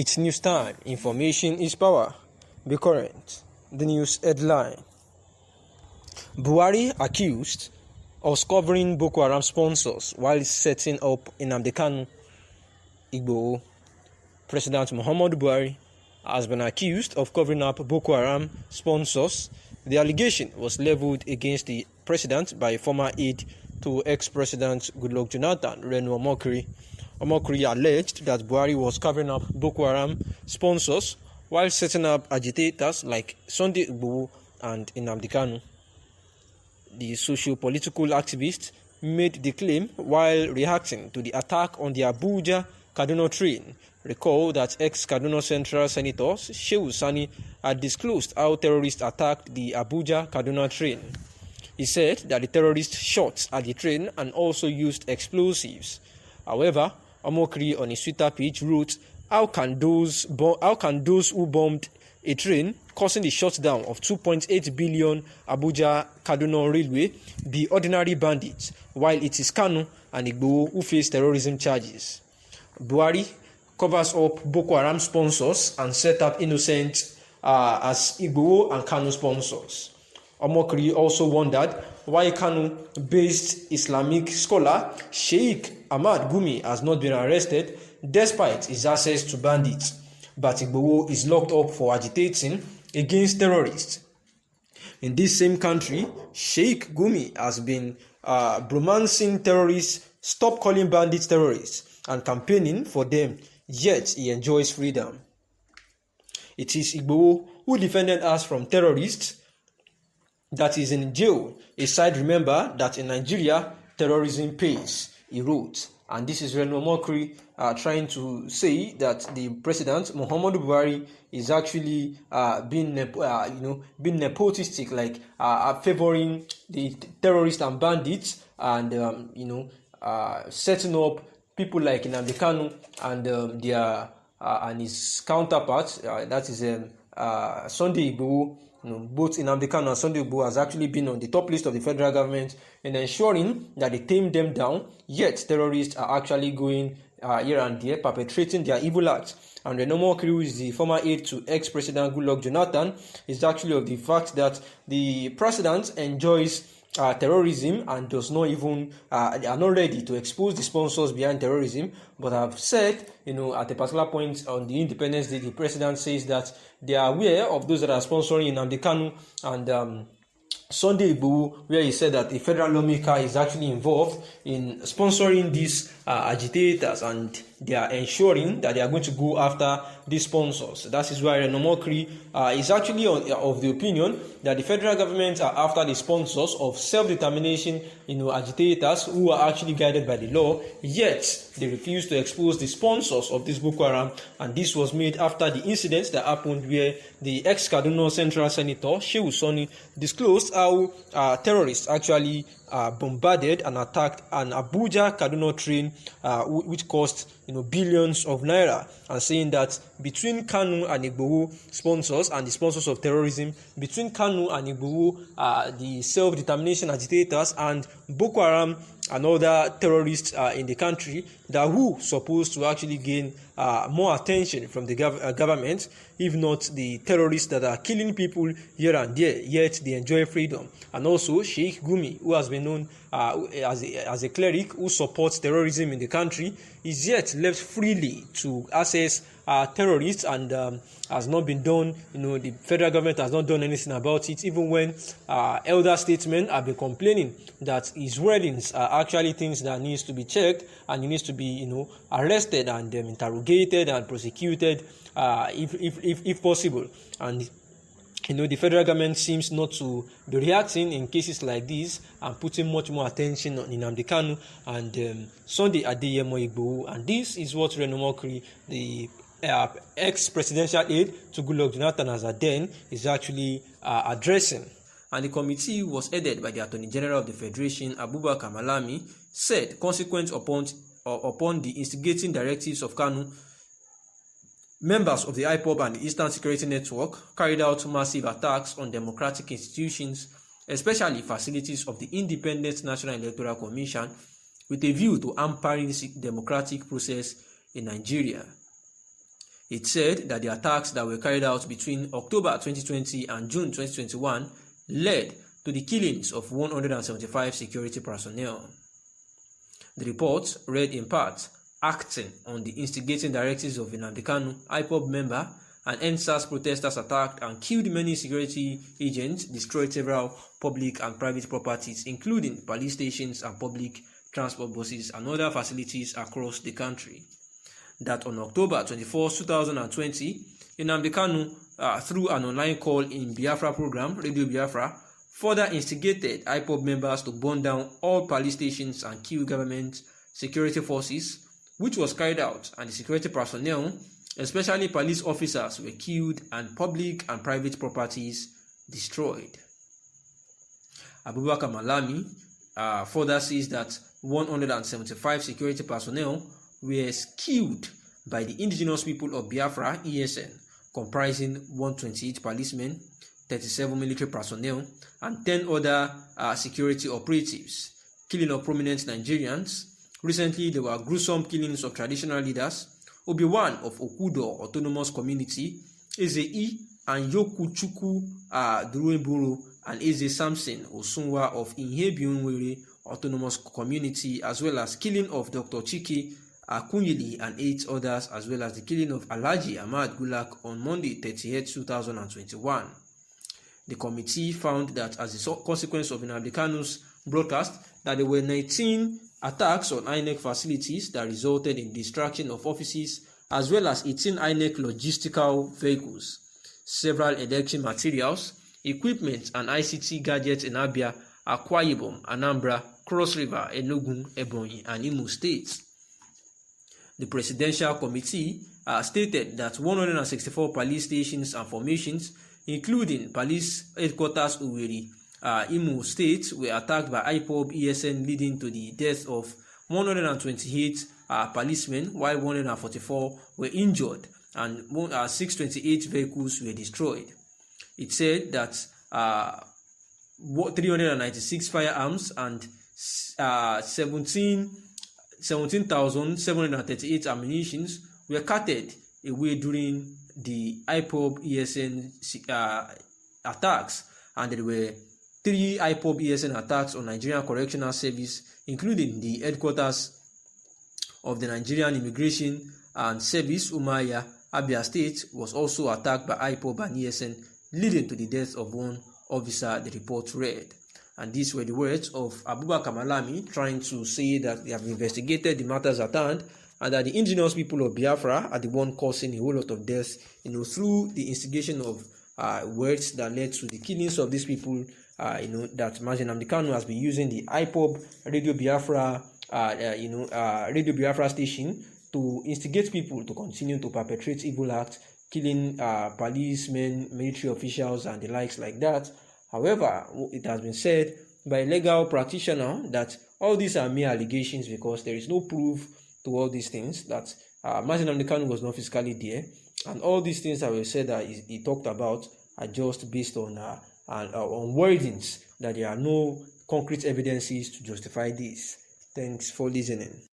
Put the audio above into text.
It's news time. Information is power. Be current. The news headline. Buhari accused of covering Boko Haram sponsors while setting up Nnamdi Kanu. Igbo. President Muhammadu Buhari has been accused of covering up Boko Haram sponsors. The allegation was leveled against the president by former aide to ex-president Goodluck Jonathan, Renu Omokri. Omokri alleged that Buhari was covering up Boko Haram sponsors while setting up agitators like Sunday Igboho and Nnamdi Kanu. The socio-political activist made the claim while reacting to the attack on the Abuja-Kaduna train. Recall that ex-Kaduna Central Senator Shehu Sani had disclosed how terrorists attacked the Abuja-Kaduna train. He said that the terrorists shot at the train and also used explosives. However, Omokri on his Twitter page wrote, How can those who bombed a train causing the shutdown of 2.8 billion Abuja-Kaduna railway be ordinary bandits, while it is Kanu and Igboho who face terrorism charges? Buhari covers up Boko Haram sponsors and set up innocent as Igboho and Kanu sponsors. Omokri also wondered why Kanu-based Islamic scholar Sheikh Ahmad Gumi has not been arrested despite his access to bandits, but Igboho is locked up for agitating against terrorists. In this same country, Sheikh Gumi has been romancing terrorists, stop calling bandits terrorists, and campaigning for them, yet he enjoys freedom. It is Igboho who defended us from terrorists that is in jail. A side remember that in Nigeria, terrorism pays, he wrote. And this is Renu Omokri trying to say that the president, Muhammadu Buhari, is actually being nepotistic, like favoring the terrorists and bandits, and setting up people like Nnamdi Kanu and and his counterparts. That is Sunday Igboho. Both Nnamdi Kanu and Sunday Igboho has actually been on the top list of the federal government in ensuring that they tame them down, yet terrorists are actually going here and there, perpetrating their evil acts. And Renu Omokri, who is the former aide to ex-president Goodluck Jonathan, is actually of the fact that the president enjoys terrorism and does not even are not ready to expose the sponsors behind terrorism, but have said, at a particular point on the Independence Day, the president says that they are aware of those that are sponsoring Nnamdi Kanu and Sunday Igboho, where he said that the federal lawmaker is actually involved in sponsoring these agitators, and they are ensuring that they are going to go after these sponsors. That is why Renu Omokri is actually of the opinion that the federal government are after the sponsors of self-determination, agitators who are actually guided by the law, yet they refuse to expose the sponsors of this Boko Haram. And this was made after the incident that happened where the ex-Kaduna Central Senator Shehu Sani disclosed how terrorists actually bombarded and attacked an Abuja-Kaduna train, which cost billions of naira, and saying that between Kanu and Igboho sponsors and the sponsors of terrorism, between Kanu and Igboho, the self-determination agitators, and Boko Haram and other terrorists in the country, that who supposed to actually gain more attention from the government, if not the terrorists that are killing people here and there, yet they enjoy freedom. And also Sheikh Gumi, who has been known as a cleric who supports terrorism in the country, is yet left freely to access terrorists, and has not been done. The federal government has not done anything about it, even when elder statesmen have been complaining that his weddings are actually things that needs to be checked, and he needs to be arrested and interrogated and prosecuted if possible. And the federal government seems not to be reacting in cases like this and putting much more attention on Nnamdi Kanu and Sunday Igboho. And this is what Renu Omokri, the ex-presidential aide to Goodluck Jonathan as a then, is actually addressing. And the committee was headed by the Attorney General of the Federation, Abubakar Malami, said, consequent upon the instigating directives of Kanu, members of the IPOB and the Eastern Security Network carried out massive attacks on democratic institutions, especially facilities of the Independent National Electoral Commission, with a view to hampering the democratic process in Nigeria. It said that the attacks that were carried out between October 2020 and June 2021 led to the killings of 175 security personnel. The report read in part, acting on the instigating directives of Nnamdi Kanu, IPOB member, and NSAS protesters attacked and killed many security agents, destroyed several public and private properties, including police stations and public transport buses and other facilities across the country. That on October 24, 2020, Nnamdi Kanu, through an online call in Biafra program, Radio Biafra, further instigated IPOB members to burn down all police stations and kill government security forces, which was carried out, and the security personnel, especially police officers, were killed and public and private properties destroyed. Abubakar Malami further says that 175 security personnel were killed by the indigenous people of Biafra, ESN, comprising 128 policemen, 37 military personnel, and 10 other security operatives, killing of prominent Nigerians. Recently, there were gruesome killings of traditional leaders, Obi-Wan of Okudo Autonomous Community, Eze-E and Yokuchuku Durueburu, and Eze Samson Osunwa of Inhebiunwere Autonomous Community, as well as killing of Dr. Chike Akunyili and 8 others, as well as the killing of Alhaji Ahmad Gulak on Monday 38, 2021. The committee found that as a consequence of Nnamdi Kanu's broadcast, that there were 19 attacks on INEC facilities that resulted in destruction of offices, as well as 18 INEC logistical vehicles, several election materials, equipment and ICT gadgets in Abia, Akwa Ibom, Anambra, Cross River, Enugu, Ebonyi, and Imo states. The Presidential Committee stated that 164 police stations and formations, including police headquarters Owerri, Imo State, were attacked by IPOB ESN, leading to the death of 128 policemen, while 144 were injured and 628 vehicles were destroyed. It said that 396 firearms and 17,738 ammunitions were carted away during the IPOB ESN attacks, and there were 3 IPOB ESN attacks on Nigerian Correctional Service, including the headquarters of the Nigerian Immigration and Service, Umuahia, Abia State, was also attacked by IPOB and ESN, leading to the death of one officer, the report read. And these were the words of Abubakar Malami, trying to say that they have investigated the matters at hand and that the indigenous people of Biafra are the one causing a whole lot of deaths, through the instigation of words that led to the killings of these people, that Nnamdi Kanu has been using the IPOB Radio Biafra, Radio Biafra station to instigate people to continue to perpetrate evil acts, killing policemen, military officials, and the likes like that. However, it has been said by a legal practitioner that all these are mere allegations because there is no proof to all these things, that Nnamdi Kanu was not physically there, and all these things that were said that he talked about are just based on wordings, that there are no concrete evidences to justify this. Thanks for listening.